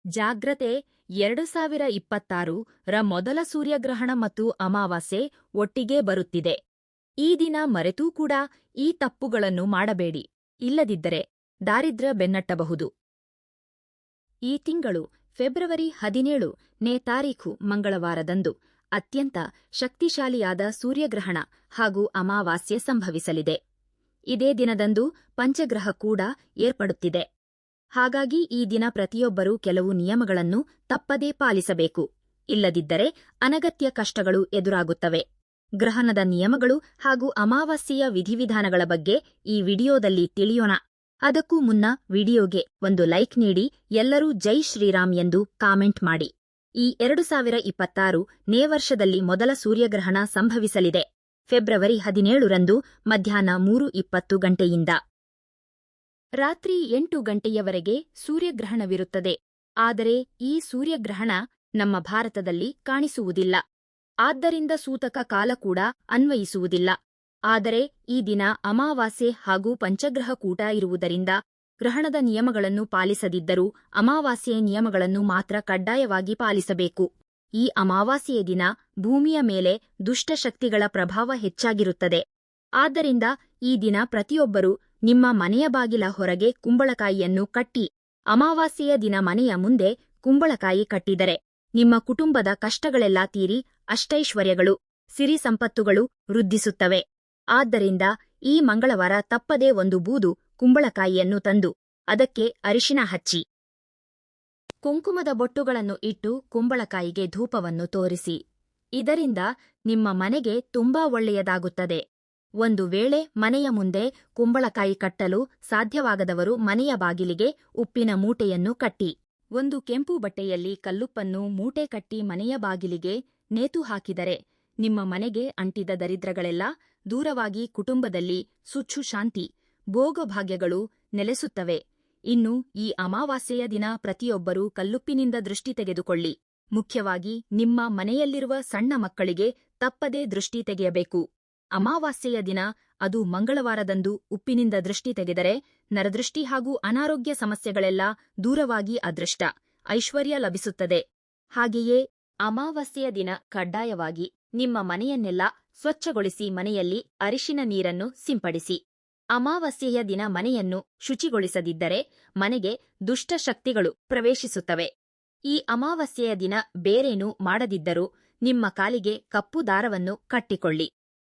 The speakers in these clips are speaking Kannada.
ಜಾಗ್ರತೆ 2026 ರ ಮೊದಲ ಸೂರ್ಯಗ್ರಹಣ ಮತ್ತು ಅಮಾವಾಸ್ಯೆ ಒಟ್ಟಿಗೇ ಬರುತ್ತಿದೆ. ಈ ದಿನ ಮರೆತೂ ಕೂಡ ಈ ತಪ್ಪುಗಳನ್ನು ಮಾಡಬೇಡಿ, ಇಲ್ಲದಿದ್ದರೆ ದಾರಿದ್ರ್ಯ ಬೆನ್ನಟ್ಟಬಹುದು. ಈ ತಿಂಗಳು ಫೆಬ್ರವರಿ 17ನೇ ತಾರೀಖು ಮಂಗಳವಾರದಂದು ಅತ್ಯಂತ ಶಕ್ತಿಶಾಲಿಯಾದ ಸೂರ್ಯಗ್ರಹಣ ಹಾಗೂ ಅಮಾವಾಸ್ಯೆ ಸಂಭವಿಸಲಿದೆ. ಇದೇ ದಿನದಂದು ಪಂಚಗ್ರಹ ಕೂಡ ಏರ್ಪಡುತ್ತಿದೆ. ಹಾಗಾಗಿ ಈ ದಿನ ಪ್ರತಿಯೊಬ್ಬರೂ ಕೆಲವು ನಿಯಮಗಳನ್ನು ತಪ್ಪದೇ ಪಾಲಿಸಬೇಕು, ಇಲ್ಲದಿದ್ದರೆ ಅನಗತ್ಯ ಕಷ್ಟಗಳು ಎದುರಾಗುತ್ತವೆ. ಗ್ರಹಣದ ನಿಯಮಗಳು ಹಾಗೂ ಅಮಾವಾಸ್ಯೆಯ ವಿಧಿವಿಧಾನಗಳ ಬಗ್ಗೆ ಈ ವಿಡಿಯೋದಲ್ಲಿ ತಿಳಿಯೋಣ. ಅದಕ್ಕೂ ಮುನ್ನ ವಿಡಿಯೋಗೆ ಒಂದು ಲೈಕ್ ನೀಡಿ, ಎಲ್ಲರೂ ಜೈ ಶ್ರೀರಾಮ್ ಎಂದು ಕಾಮೆಂಟ್ ಮಾಡಿ. ಈ 2026ನೇ ವರ್ಷದಲ್ಲಿ ಮೊದಲ ಸೂರ್ಯಗ್ರಹಣ ಸಂಭವಿಸಲಿದೆ. ಫೆಬ್ರವರಿ 17ರಂದು ಮಧ್ಯಾಹ್ನ 3:20 ಗಂಟೆಯಿಂದ ರಾತ್ರಿ 8 ಗಂಟೆಯವರೆಗೆ ಸೂರ್ಯಗ್ರಹಣವಿರುತ್ತದೆ. ಆದರೆ ಈ ಸೂರ್ಯಗ್ರಹಣ ನಮ್ಮ ಭಾರತದಲ್ಲಿ ಕಾಣಿಸುವುದಿಲ್ಲ. ಆದ್ದರಿಂದ ಸೂತಕ ಕಾಲ ಕೂಡ ಅನ್ವಯಿಸುವುದಿಲ್ಲ. ಆದರೆ ಈ ದಿನ ಅಮಾವಾಸ್ಯೆ ಹಾಗೂ ಪಂಚಗ್ರಹ ಕೂಟ ಇರುವುದರಿಂದ ಗ್ರಹಣದ ನಿಯಮಗಳನ್ನು ಪಾಲಿಸದಿದ್ದರೂ ಅಮಾವಾಸ್ಯೆಯ ನಿಯಮಗಳನ್ನು ಮಾತ್ರ ಕಡ್ಡಾಯವಾಗಿ ಪಾಲಿಸಬೇಕು. ಈ ಅಮಾವಾಸ್ಯೆಯ ದಿನ ಭೂಮಿಯ ಮೇಲೆ ದುಷ್ಟಶಕ್ತಿಗಳ ಪ್ರಭಾವ ಹೆಚ್ಚಾಗಿರುತ್ತದೆ. ಆದ್ದರಿಂದ ಈ ದಿನ ಪ್ರತಿಯೊಬ್ಬರೂ ನಿಮ್ಮ ಮನೆಯ ಬಾಗಿಲ ಹೊರಗೆ ಕುಂಬಳಕಾಯಿಯನ್ನು ಕಟ್ಟಿ. ಅಮಾವಾಸ್ಯೆಯ ದಿನ ಮನೆಯ ಮುಂದೆ ಕುಂಬಳಕಾಯಿ ಕಟ್ಟಿದರೆ ನಿಮ್ಮ ಕುಟುಂಬದ ಕಷ್ಟಗಳೆಲ್ಲ ತೀರಿ ಅಷ್ಟೈಶ್ವರ್ಯಗಳು, ಸಿರಿ ಸಂಪತ್ತುಗಳು ವೃದ್ಧಿಸುತ್ತವೆ. ಆದ್ದರಿಂದ ಈ ಮಂಗಳವಾರ ತಪ್ಪದೇ ಒಂದು ಬೂದು ಕುಂಬಳಕಾಯಿಯನ್ನು ತಂದು ಅದಕ್ಕೆ ಅರಿಶಿನ ಹಚ್ಚಿ ಕುಂಕುಮದ ಬೊಟ್ಟುಗಳನ್ನು ಇಟ್ಟು ಕುಂಬಳಕಾಯಿಗೆ ಧೂಪವನ್ನು ತೋರಿಸಿ. ಇದರಿಂದ ನಿಮ್ಮ ಮನೆಗೆ ತುಂಬಾ ಒಳ್ಳೆಯದಾಗುತ್ತದೆ. ಒಂದು ವೇಳೆ ಮನೆಯ ಮುಂದೆ ಕುಂಬಳಕಾಯಿ ಕಟ್ಟಲು ಸಾಧ್ಯವಾಗದವರು ಮನೆಯ ಬಾಗಿಲಿಗೆ ಉಪ್ಪಿನ ಮೂಟೆಯನ್ನು ಕಟ್ಟಿ ಒಂದು ಕೆಂಪು ಬಟ್ಟೆಯಲ್ಲಿ ಕಲ್ಲುಪ್ಪನ್ನು ಮೂಟೆ ಕಟ್ಟಿ ಮನೆಯ ಬಾಗಿಲಿಗೆ ನೇತು ಹಾಕಿದರೆ ನಿಮ್ಮ ಮನೆಗೆ ಅಂಟಿದ ದರಿದ್ರಗಳೆಲ್ಲ ದೂರವಾಗಿ ಕುಟುಂಬದಲ್ಲಿ ಸುಚ್ಚು ಶಾಂತಿ, ಭೋಗಭಾಗ್ಯಗಳು ನೆಲೆಸುತ್ತವೆ. ಇನ್ನು ಈ ಅಮಾವಾಸ್ಯೆಯ ದಿನ ಪ್ರತಿಯೊಬ್ಬರೂ ಕಲ್ಲುಪ್ಪಿನಿಂದ ದೃಷ್ಟಿ ತೆಗೆದುಕೊಳ್ಳಿ. ಮುಖ್ಯವಾಗಿ ನಿಮ್ಮ ಮನೆಯಲ್ಲಿರುವ ಸಣ್ಣ ಮಕ್ಕಳಿಗೆ ತಪ್ಪದೇ ದೃಷ್ಟಿ ತೆಗೆಯಬೇಕು. ಅಮಾವಾಸ್ಯೆಯ ದಿನ, ಅದು ಮಂಗಳವಾರದಂದು ಉಪ್ಪಿನಿಂದ ದೃಷ್ಟಿ ತೆಗೆದರೆ ನರದೃಷ್ಟಿ ಹಾಗೂ ಅನಾರೋಗ್ಯ ಸಮಸ್ಯೆಗಳೆಲ್ಲ ದೂರವಾಗಿ ಅದೃಷ್ಟ, ಐಶ್ವರ್ಯ ಲಭಿಸುತ್ತದೆ. ಹಾಗೆಯೇ ಅಮಾವಾಸ್ಯೆಯ ದಿನ ಕಡ್ಡಾಯವಾಗಿ ನಿಮ್ಮ ಮನೆಯನ್ನೆಲ್ಲ ಸ್ವಚ್ಛಗೊಳಿಸಿ ಮನೆಯಲ್ಲಿ ಅರಿಶಿನ ನೀರನ್ನು ಸಿಂಪಡಿಸಿ. ಅಮಾವಾಸ್ಯೆಯ ದಿನ ಮನೆಯನ್ನು ಶುಚಿಗೊಳಿಸದಿದ್ದರೆ ಮನೆಗೆ ದುಷ್ಟಶಕ್ತಿಗಳು ಪ್ರವೇಶಿಸುತ್ತವೆ. ಈ ಅಮಾವಾಸ್ಯೆಯ ದಿನ ಬೇರೇನೂ ಮಾಡದಿದ್ದರೂ ನಿಮ್ಮ ಕಾಲಿಗೆ ಕಪ್ಪು ದಾರವನ್ನು ಕಟ್ಟಿಕೊಳ್ಳಿ.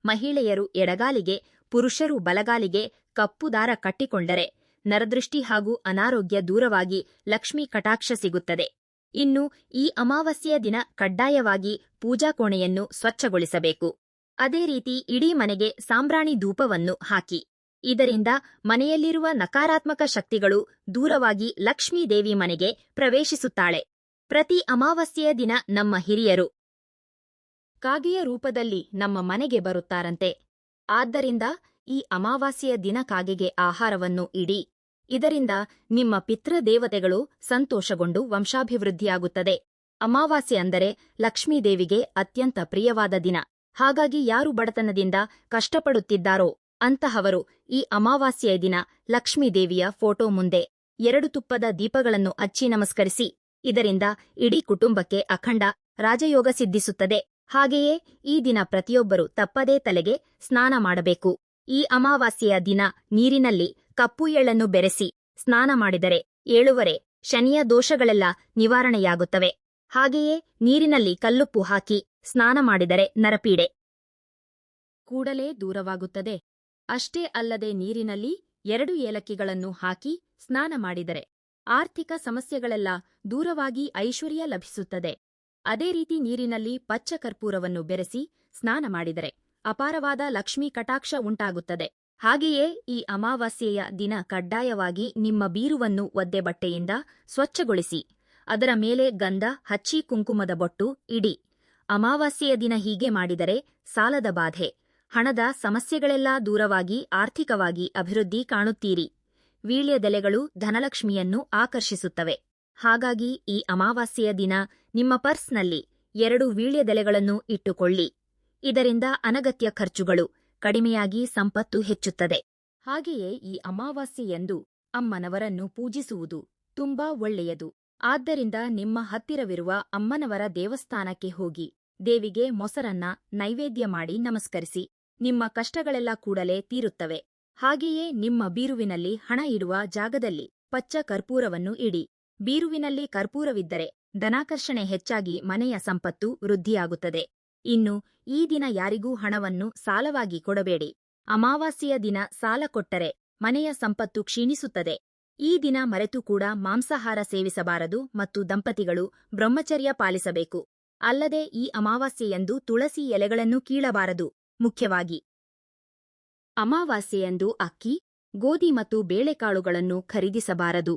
ಮಹಿಳೆಯರು ಎಡಗಾಲಿಗೆ, ಪುರುಷರು ಬಲಗಾಲಿಗೆ ಕಪ್ಪು ದಾರ ಕಟ್ಟಿಕೊಂಡರೆ ನರದೃಷ್ಟಿ ಹಾಗೂ ಅನಾರೋಗ್ಯ ದೂರವಾಗಿ ಲಕ್ಷ್ಮೀ ಕಟಾಕ್ಷ ಸಿಗುತ್ತದೆ. ಇನ್ನು ಈ ಅಮಾವಾಸ್ಯೆಯ ದಿನ ಕಡ್ಡಾಯವಾಗಿ ಪೂಜಾ ಕೋಣೆಯನ್ನು ಸ್ವಚ್ಛಗೊಳಿಸಬೇಕು. ಅದೇ ರೀತಿ ಇಡೀ ಮನೆಗೆ ಸಾಂಬ್ರಾಣಿ ಧೂಪವನ್ನು ಹಾಕಿ. ಇದರಿಂದ ಮನೆಯಲ್ಲಿರುವ ನಕಾರಾತ್ಮಕ ಶಕ್ತಿಗಳು ದೂರವಾಗಿ ಲಕ್ಷ್ಮೀದೇವಿ ಮನೆಗೆ ಪ್ರವೇಶಿಸುತ್ತಾಳೆ. ಪ್ರತಿ ಅಮಾವಾಸ್ಯೆಯ ದಿನ ನಮ್ಮ ಹಿರಿಯರು ಕಾಗೆಯ ರೂಪದಲ್ಲಿ ನಮ್ಮ ಮನೆಗೆ ಬರುತ್ತಾರಂತೆ. ಆದ್ದರಿಂದ ಈ ಅಮಾವಾಸ್ಯೆಯ ದಿನ ಕಾಗೆಗೆ ಆಹಾರವನ್ನು ಇಡಿ. ಇದರಿಂದ ನಿಮ್ಮ ಪಿತೃದೇವತೆಗಳು ಸಂತೋಷಗೊಂಡು ವಂಶಾಭಿವೃದ್ಧಿಯಾಗುತ್ತದೆ. ಅಮಾವಾಸ್ಯೆ ಅಂದರೆ ಲಕ್ಷ್ಮೀದೇವಿಗೆ ಅತ್ಯಂತ ಪ್ರಿಯವಾದ ದಿನ. ಹಾಗಾಗಿ ಯಾರು ಬಡತನದಿಂದ ಕಷ್ಟಪಡುತ್ತಿದ್ದಾರೋ ಅಂತಹವರು ಈ ಅಮಾವಾಸ್ಯೆಯ ದಿನ ಲಕ್ಷ್ಮೀದೇವಿಯ ಫೋಟೋ ಮುಂದೆ 2 ತುಪ್ಪದ ದೀಪಗಳನ್ನು ಹಚ್ಚಿ ನಮಸ್ಕರಿಸಿ. ಇದರಿಂದ ಇಡೀ ಕುಟುಂಬಕ್ಕೆ ಅಖಂಡ ರಾಜಯೋಗ ಸಿದ್ಧಿಸುತ್ತದೆ. ಹಾಗೆಯೇ ಈ ದಿನ ಪ್ರತಿಯೊಬ್ಬರೂ ತಪ್ಪದೇ ತಲೆಗೆ ಸ್ನಾನ ಮಾಡಬೇಕು. ಈ ಅಮಾವಾಸ್ಯೆಯ ದಿನ ನೀರಿನಲ್ಲಿ ಕಪ್ಪು ಎಳ್ಳನ್ನು ಬೆರೆಸಿ ಸ್ನಾನ ಮಾಡಿದರೆ 7 ಶನಿಯ ದೋಷಗಳೆಲ್ಲ ನಿವಾರಣೆಯಾಗುತ್ತವೆ. ಹಾಗೆಯೇ ನೀರಿನಲ್ಲಿ ಕಲ್ಲುಪ್ಪು ಹಾಕಿ ಸ್ನಾನ ಮಾಡಿದರೆ ನರಪೀಡೆ ಕೂಡಲೇ ದೂರವಾಗುತ್ತದೆ. ಅಷ್ಟೇ ಅಲ್ಲದೆ ನೀರಿನಲ್ಲಿ 2 ಏಲಕ್ಕಿಗಳನ್ನು ಹಾಕಿ ಸ್ನಾನ ಮಾಡಿದರೆ ಆರ್ಥಿಕ ಸಮಸ್ಯೆಗಳೆಲ್ಲ ದೂರವಾಗಿ ಐಶ್ವರ್ಯ ಲಭಿಸುತ್ತದೆ. ಅದೇ ರೀತಿ ನೀರಿನಲ್ಲಿ ಪಚ್ಚ ಕರ್ಪೂರವನ್ನು ಬೆರೆಸಿ ಸ್ನಾನ ಮಾಡಿದರೆ ಅಪಾರವಾದ ಲಕ್ಷ್ಮೀ ಕಟಾಕ್ಷ ಉಂಟಾಗುತ್ತದೆ. ಹಾಗೆಯೇ ಈ ಅಮಾವಾಸ್ಯೆಯ ದಿನ ಕಡ್ಡಾಯವಾಗಿ ನಿಮ್ಮ ಬೀರುವನ್ನು ಒದ್ದೆ ಬಟ್ಟೆಯಿಂದ ಸ್ವಚ್ಛಗೊಳಿಸಿ. ಅದರ ಮೇಲೆ ಗಂಧ ಹಚ್ಚಿ ಕುಂಕುಮದ ಬೊಟ್ಟು ಇಡಿ. ಅಮಾವಾಸ್ಯೆಯ ದಿನ ಹೀಗೆ ಮಾಡಿದರೆ ಸಾಲದ ಬಾಧೆ, ಹಣದ ಸಮಸ್ಯೆಗಳೆಲ್ಲ ದೂರವಾಗಿ ಆರ್ಥಿಕವಾಗಿ ಅಭಿವೃದ್ಧಿ ಕಾಣುತ್ತೀರಿ. ವೀಳ್ಯದೆಲೆಗಳು ಧನಲಕ್ಷ್ಮಿಯನ್ನು ಆಕರ್ಷಿಸುತ್ತವೆ. ಹಾಗಾಗಿ ಈ ಅಮಾವಾಸ್ಯೆಯ ದಿನ ನಿಮ್ಮ ಪರ್ಸ್ನಲ್ಲಿ 2 ವೀಳ್ಯದೆಲೆಗಳನ್ನು ಇಟ್ಟುಕೊಳ್ಳಿ. ಇದರಿಂದ ಅನಗತ್ಯ ಖರ್ಚುಗಳು ಕಡಿಮೆಯಾಗಿ ಸಂಪತ್ತು ಹೆಚ್ಚುತ್ತದೆ. ಹಾಗೆಯೇ ಈ ಅಮಾವಾಸ್ಯೆಯಂದು ಅಮ್ಮನವರನ್ನು ಪೂಜಿಸುವುದು ತುಂಬಾ ಒಳ್ಳೆಯದು. ಆದ್ದರಿಂದ ನಿಮ್ಮ ಹತ್ತಿರವಿರುವ ಅಮ್ಮನವರ ದೇವಸ್ಥಾನಕ್ಕೆ ಹೋಗಿ ದೇವಿಗೆ ಮೊಸರನ್ನ ನೈವೇದ್ಯ ಮಾಡಿ ನಮಸ್ಕರಿಸಿ. ನಿಮ್ಮ ಕಷ್ಟಗಳೆಲ್ಲ ಕೂಡಲೇ ತೀರುತ್ತವೆ. ಹಾಗೆಯೇ ನಿಮ್ಮ ಬೀರುವಿನಲ್ಲಿ ಹಣ ಇಡುವ ಜಾಗದಲ್ಲಿ ಪಚ್ಚ ಕರ್ಪೂರವನ್ನು ಇಡಿ. ಬೀರುವಿನಲ್ಲಿ ಕರ್ಪೂರವಿದ್ದರೆ ಧನಾಕರ್ಷಣೆ ಹೆಚ್ಚಾಗಿ ಮನೆಯ ಸಂಪತ್ತು ವೃದ್ಧಿಯಾಗುತ್ತದೆ. ಇನ್ನು ಈ ದಿನ ಯಾರಿಗೂ ಹಣವನ್ನು ಸಾಲವಾಗಿ ಕೊಡಬೇಡಿ. ಅಮಾವಾಸ್ಯೆಯ ದಿನ ಸಾಲ ಕೊಟ್ಟರೆ ಮನೆಯ ಸಂಪತ್ತು ಕ್ಷೀಣಿಸುತ್ತದೆ. ಈ ದಿನ ಮರೆತು ಕೂಡ ಮಾಂಸಾಹಾರ ಸೇವಿಸಬಾರದು ಮತ್ತು ದಂಪತಿಗಳು ಬ್ರಹ್ಮಚರ್ಯ ಪಾಲಿಸಬೇಕು. ಅಲ್ಲದೆ ಈ ಅಮಾವಾಸ್ಯೆಯಂದು ತುಳಸಿ ಎಲೆಗಳನ್ನು ಕೀಳಬಾರದು. ಮುಖ್ಯವಾಗಿ ಅಮಾವಾಸ್ಯೆಯಂದು ಅಕ್ಕಿ, ಗೋಧಿ ಮತ್ತು ಬೇಳೆಕಾಳುಗಳನ್ನು ಖರೀದಿಸಬಾರದು.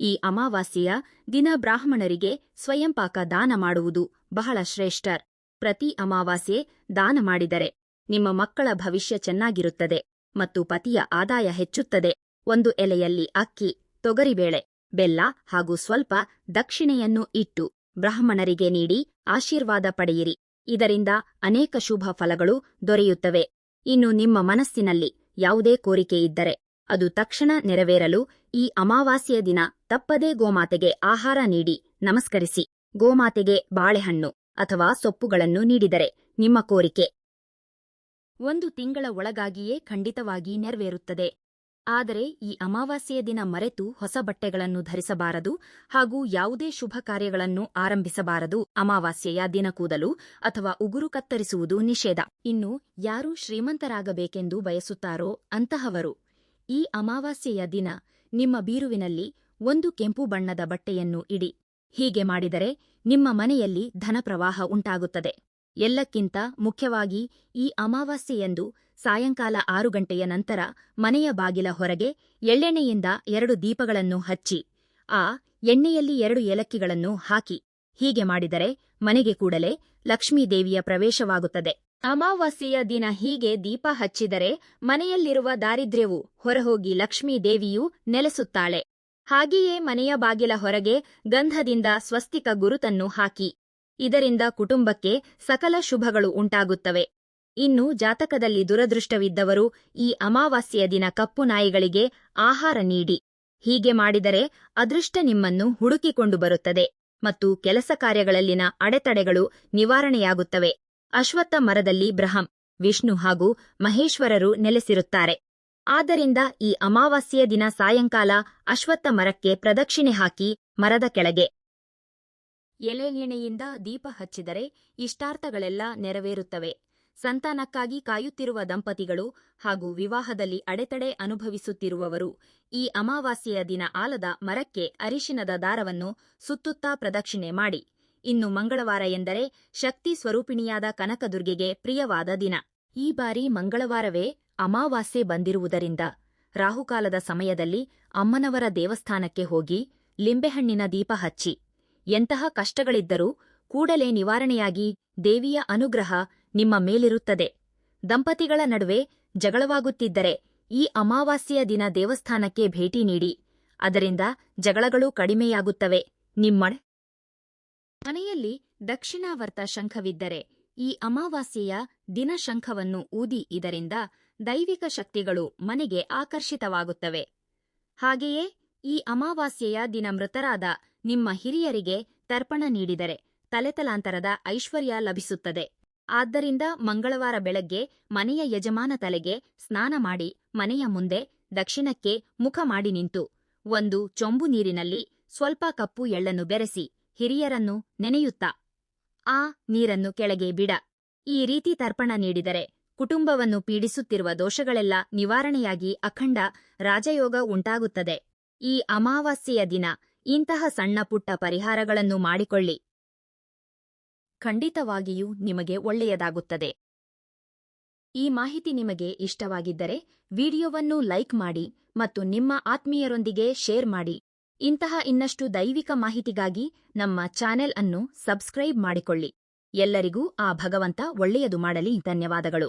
ಈ ಅಮಾವಾಸ್ಯೆಯ ದಿನ ಬ್ರಾಹ್ಮಣರಿಗೆ ಸ್ವಯಂಪಾಕ ದಾನ ಮಾಡುವುದು ಬಹಳ ಶ್ರೇಷ್ಠ. ಪ್ರತಿ ಅಮಾವಾಸ್ಯೆ ದಾನ ಮಾಡಿದರೆ ನಿಮ್ಮ ಮಕ್ಕಳ ಭವಿಷ್ಯ ಚೆನ್ನಾಗಿರುತ್ತದೆ ಮತ್ತು ಪತಿಯ ಆದಾಯ ಹೆಚ್ಚುತ್ತದೆ. ಒಂದು ಎಲೆಯಲ್ಲಿ ಅಕ್ಕಿ, ತೊಗರಿಬೇಳೆ, ಬೆಲ್ಲ ಹಾಗೂ ಸ್ವಲ್ಪ ದಕ್ಷಿಣೆಯನ್ನು ಇಟ್ಟು ಬ್ರಾಹ್ಮಣರಿಗೆ ನೀಡಿ ಆಶೀರ್ವಾದ ಪಡೆಯಿರಿ. ಇದರಿಂದ ಅನೇಕ ಶುಭ ಫಲಗಳು ದೊರೆಯುತ್ತವೆ. ಇನ್ನು ನಿಮ್ಮ ಮನಸ್ಸಿನಲ್ಲಿ ಯಾವುದೇ ಕೋರಿಕೆ ಇದ್ದರೆ ಅದು ತಕ್ಷಣ ನೆರವೇರಲು ಈ ಅಮಾವಾಸ್ಯೆಯ ದಿನ ತಪ್ಪದೇ ಗೋಮಾತೆಗೆ ಆಹಾರ ನೀಡಿ ನಮಸ್ಕರಿಸಿ. ಗೋಮಾತೆಗೆ ಬಾಳೆಹಣ್ಣು ಅಥವಾ ಸೊಪ್ಪುಗಳನ್ನು ನೀಡಿದರೆ ನಿಮ್ಮ ಕೋರಿಕೆ 1 ತಿಂಗಳ ಒಳಗಾಗಿಯೇ ಖಂಡಿತವಾಗಿ ನೆರವೇರುತ್ತದೆ. ಆದರೆ ಈ ಅಮಾವಾಸ್ಯೆಯ ದಿನ ಮರೆತು ಹೊಸ ಬಟ್ಟೆಗಳನ್ನು ಧರಿಸಬಾರದು ಹಾಗೂ ಯಾವುದೇ ಶುಭ ಕಾರ್ಯಗಳನ್ನು ಆರಂಭಿಸಬಾರದು. ಅಮಾವಾಸ್ಯೆಯ ದಿನ ಕೂದಲು ಅಥವಾ ಉಗುರು ಕತ್ತರಿಸುವುದು ನಿಷೇಧ. ಇನ್ನು ಯಾರು ಶ್ರೀಮಂತರಾಗಬೇಕೆಂದು ಬಯಸುತ್ತಾರೋ ಅಂತಹವರು ಈ ಅಮಾವಾಸ್ಯೆಯ ದಿನ ನಿಮ್ಮ ಬೀರುವಿನಲ್ಲಿ 1 ಕೆಂಪು ಬಣ್ಣದ ಬಟ್ಟೆಯನ್ನು ಇಡಿ. ಹೀಗೆ ಮಾಡಿದರೆ ನಿಮ್ಮ ಮನೆಯಲ್ಲಿ ಧನಪ್ರವಾಹ ಉಂಟಾಗುತ್ತದೆ. ಎಲ್ಲಕ್ಕಿಂತ ಮುಖ್ಯವಾಗಿ ಈ ಅಮಾವಾಸ್ಯೆಯಂದು ಸಾಯಂಕಾಲ 6 ಗಂಟೆಯ ನಂತರ ಮನೆಯ ಬಾಗಿಲ ಹೊರಗೆ ಎಳ್ಳೆಣ್ಣೆಯಿಂದ 2 ದೀಪಗಳನ್ನು ಹಚ್ಚಿ ಆ ಎಣ್ಣೆಯಲ್ಲಿ 2 ಏಲಕ್ಕಿಗಳನ್ನು ಹಾಕಿ. ಹೀಗೆ ಮಾಡಿದರೆ ಮನೆಗೆ ಕೂಡಲೇ ಲಕ್ಷ್ಮೀದೇವಿಯ ಪ್ರವೇಶವಾಗುತ್ತದೆ. ಅಮಾವಾಸ್ಯೆಯ ದಿನ ಹೀಗೆ ದೀಪ ಹಚ್ಚಿದರೆ ಮನೆಯಲ್ಲಿರುವ ದಾರಿದ್ರ್ಯವು ಹೊರಹೋಗಿ ಲಕ್ಷ್ಮೀದೇವಿಯೂ ನೆಲೆಸುತ್ತಾಳೆ. ಹಾಗೆಯೇ ಮನೆಯ ಬಾಗಿಲ ಹೊರಗೆ ಗಂಧದಿಂದ ಸ್ವಸ್ತಿಕ ಗುರುತನ್ನು ಹಾಕಿ. ಇದರಿಂದ ಕುಟುಂಬಕ್ಕೆ ಸಕಲ ಶುಭಗಳು ಉಂಟಾಗುತ್ತವೆ. ಇನ್ನು ಜಾತಕದಲ್ಲಿ ದುರದೃಷ್ಟವಿದ್ದವರು ಈ ಅಮಾವಾಸ್ಯೆಯ ದಿನ ಕಪ್ಪು ನಾಯಿಗಳಿಗೆ ಆಹಾರ ನೀಡಿ. ಹೀಗೆ ಮಾಡಿದರೆ ಅದೃಷ್ಟ ನಿಮ್ಮನ್ನು ಹುಡುಕಿಕೊಂಡು ಬರುತ್ತದೆ ಮತ್ತು ಕೆಲಸ ಕಾರ್ಯಗಳಲ್ಲಿನ ಅಡೆತಡೆಗಳು ನಿವಾರಣೆಯಾಗುತ್ತವೆ. ಅಶ್ವತ್ಥ ಮರದಲ್ಲಿ ಬ್ರಹ್ಮ, ವಿಷ್ಣು ಹಾಗೂ ಮಹೇಶ್ವರರು ನೆಲೆಸಿರುತ್ತಾರೆ. ಆದ್ದರಿಂದ ಈ ಅಮಾವಾಸ್ಯೆಯ ದಿನ ಸಾಯಂಕಾಲ ಅಶ್ವತ್ಥ ಮರಕ್ಕೆ ಪ್ರದಕ್ಷಿಣೆ ಹಾಕಿ ಮರದ ಕೆಳಗೆ ಎಳೆಯಿಂದ ದೀಪ ಹಚ್ಚಿದರೆ ಇಷ್ಟಾರ್ಥಗಳೆಲ್ಲ ನೆರವೇರುತ್ತವೆ. ಸಂತಾನಕ್ಕಾಗಿ ಕಾಯುತ್ತಿರುವ ದಂಪತಿಗಳು ಹಾಗೂ ವಿವಾಹದಲ್ಲಿ ಅಡೆತಡೆ ಅನುಭವಿಸುತ್ತಿರುವವರು ಈ ಅಮಾವಾಸ್ಯೆಯ ದಿನ ಆಲದ ಮರಕ್ಕೆ ಅರಿಶಿನದ ದಾರವನ್ನು ಸುತ್ತುತ್ತಾ ಪ್ರದಕ್ಷಿಣೆ ಮಾಡಿ. ಇನ್ನು ಮಂಗಳವಾರ ಎಂದರೆ ಶಕ್ತಿ ಸ್ವರೂಪಿಣಿಯಾದ ಕನಕದುರ್ಗೆಗೆ ಪ್ರಿಯವಾದ ದಿನ. ಈ ಬಾರಿ ಮಂಗಳವಾರವೇ ಅಮಾವಾಸ್ಯೆ ಬಂದಿರುವುದರಿಂದ ರಾಹುಕಾಲದ ಸಮಯದಲ್ಲಿ ಅಮ್ಮನವರ ದೇವಸ್ಥಾನಕ್ಕೆ ಹೋಗಿ ಲಿಂಬೆಹಣ್ಣಿನ ದೀಪ ಹಚ್ಚಿ. ಎಂತಹ ಕಷ್ಟಗಳಿದ್ದರೂ ಕೂಡಲೇ ನಿವಾರಣೆಯಾಗಿ ದೇವಿಯ ಅನುಗ್ರಹ ನಿಮ್ಮ ಮೇಲಿರುತ್ತದೆ. ದಂಪತಿಗಳ ನಡುವೆ ಜಗಳವಾಗುತ್ತಿದ್ದರೆ ಈ ಅಮಾವಾಸ್ಯೆಯ ದಿನ ದೇವಸ್ಥಾನಕ್ಕೆ ಭೇಟಿ ನೀಡಿ. ಅದರಿಂದ ಜಗಳಗಳು ಕಡಿಮೆಯಾಗುತ್ತವೆ. ನಿಮ್ಮ ಮನೆಯಲ್ಲಿ ದಕ್ಷಿಣಾವರ್ತ ಶಂಖವಿದ್ದರೆ ಈ ಅಮಾವಾಸ್ಯೆಯ ದಿನ ಶಂಖವನ್ನು ಊದಿ. ಇದರಿಂದ ದೈವಿಕ ಶಕ್ತಿಗಳು ಮನೆಗೆ ಆಕರ್ಷಿತವಾಗುತ್ತವೆ. ಹಾಗೆಯೇ ಈ ಅಮಾವಾಸ್ಯೆಯ ದಿನ ಮೃತರಾದ ನಿಮ್ಮ ಹಿರಿಯರಿಗೆ ತರ್ಪಣ ನೀಡಿದರೆ ತಲೆತಲಾಂತರದ ಐಶ್ವರ್ಯ ಲಭಿಸುತ್ತದೆ. ಆದ್ದರಿಂದ ಮಂಗಳವಾರ ಬೆಳಗ್ಗೆ ಮನೆಯ ಯಜಮಾನ ತಲೆಗೆ ಸ್ನಾನ ಮಾಡಿ ಮನೆಯ ಮುಂದೆ ದಕ್ಷಿಣಕ್ಕೆ ಮುಖ ಮಾಡಿ ನಿಂತು 1 ಚೊಂಬು ನೀರಿನಲ್ಲಿ ಸ್ವಲ್ಪ ಕಪ್ಪು ಎಳ್ಳನ್ನು ಬೆರೆಸಿ ಹಿರಿಯರನ್ನು ನೆನೆಯುತ್ತಾ ಆ ನೀರನ್ನು ಕೆಳಗೆ ಬಿಡ. ಈ ರೀತಿ ತರ್ಪಣ ನೀಡಿದರೆ ಕುಟುಂಬವನ್ನು ಪೀಡಿಸುತ್ತಿರುವ ದೋಷಗಳೆಲ್ಲ ನಿವಾರಣೆಯಾಗಿ ಅಖಂಡ ರಾಜಯೋಗ ಉಂಟಾಗುತ್ತದೆ. ಈ ಅಮಾವಾಸ್ಯೆಯ ದಿನ ಇಂತಹ ಸಣ್ಣ ಪುಟ್ಟ ಪರಿಹಾರಗಳನ್ನು ಮಾಡಿಕೊಳ್ಳಿ. ಖಂಡಿತವಾಗಿಯೂ ನಿಮಗೆ ಒಳ್ಳೆಯದಾಗುತ್ತದೆ. ಈ ಮಾಹಿತಿ ನಿಮಗೆ ಇಷ್ಟವಾಗಿದ್ದರೆ ವಿಡಿಯೋವನ್ನು ಲೈಕ್ ಮಾಡಿ ಮತ್ತು ನಿಮ್ಮ ಆತ್ಮೀಯರೊಂದಿಗೆ ಶೇರ್ ಮಾಡಿ. ಇಂತಹ ಇನ್ನಷ್ಟು ದೈವಿಕ ಮಾಹಿತಿಗಾಗಿ ನಮ್ಮ ಚಾನೆಲ್ ಅನ್ನು ಸಬ್ಸ್ಕ್ರೈಬ್ ಮಾಡಿಕೊಳ್ಳಿ. ಎಲ್ಲರಿಗೂ ಆ ಭಗವಂತ ಒಳ್ಳೆಯದು ಮಾಡಲಿ. ಧನ್ಯವಾದಗಳು.